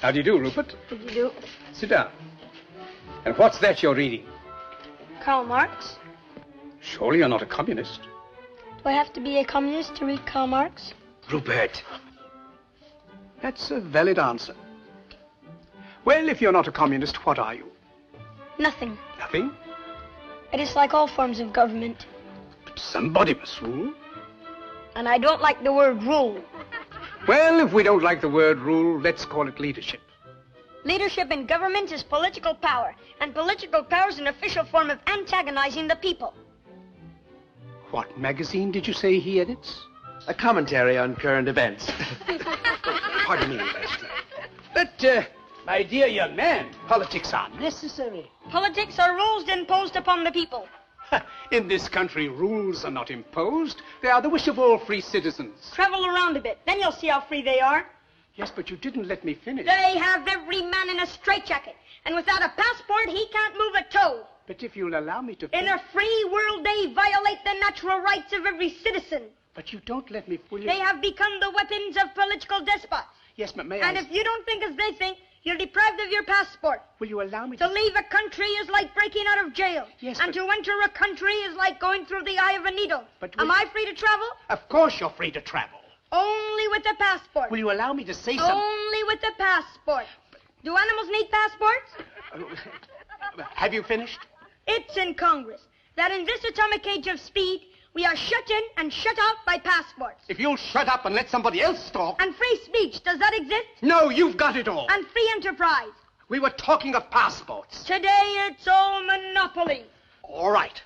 How do you do, Rupert? How do you do? Sit down. And what's that you're reading? Karl Marx. Surely you're not a communist. Do I have to be a communist to read Karl Marx? Rupert. That's a valid answer. Well, if you're not a communist, what are you? Nothing. Nothing? I dislike all forms of government. But somebody must rule. And I don't like the word rule. Well, if we don't like the word rule, let's call it leadership. Leadership in government is political power, and political power is an official form of antagonizing the people. What magazine did you say he edits? A commentary on current events. Pardon me, Lester. But, my dear young man, politics are necessary. Politics are rules imposed upon the people. In this country, rules are not imposed. They are the wish of all free citizens. Travel around a bit, then you'll see how free they are. Yes, but you didn't let me finish. They have every man in a straitjacket, and without a passport, he can't move a toe. But if you'll allow me to... In a free world, they violate the natural rights of every citizen. But you don't let me fully... They have become the weapons of political despots. Yes, but may And if you don't think as they think, you're deprived of your passport. Will you allow me to... leave a country is like breaking out of jail. Yes, and but... to enter a country is like going through the eye of a needle. But Am I free to travel? Of course you're free to travel. Only with a passport. Will you allow me to say something? Only with a passport. Do animals need passports? Have you finished? It's in Congress that in this atomic age of speed, we are shut in and shut out by passports. If you'll shut up and let somebody else talk... And free speech, does that exist? No, you've got it all. And free enterprise. We were talking of passports. Today it's all monopoly. All right.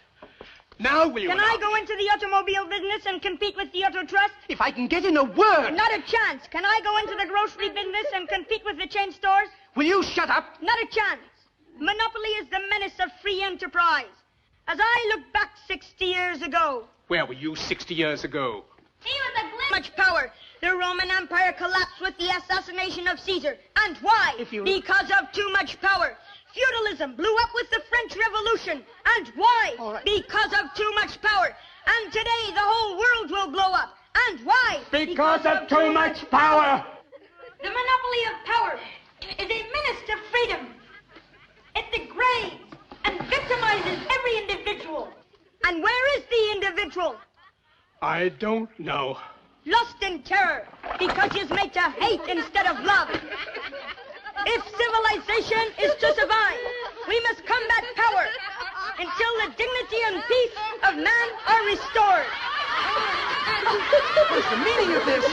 Now will you... Can I go into the automobile business and compete with the Auto Trust? If I can get in a word... Not a chance. Can I go into the grocery business and compete with the chain stores? Will you shut up? Not a chance. Monopoly is the menace of free enterprise. As I look back 60 years ago... Where were you 60 years ago? He was a glimpse. Much power. The Roman Empire collapsed with the assassination of Caesar. And why? Because of too much power. Feudalism blew up with the French Revolution. And why? Right. Because of too much power. And today the whole world will blow up. And why? Because of too much power. The monopoly of power is a menace to freedom. It degrades and victimizes every individual. And where is the individual? I don't know. Lost in terror, because he's made to hate instead of love. If civilization is to survive, we must combat power until the dignity and peace of man are restored. What is the meaning of this?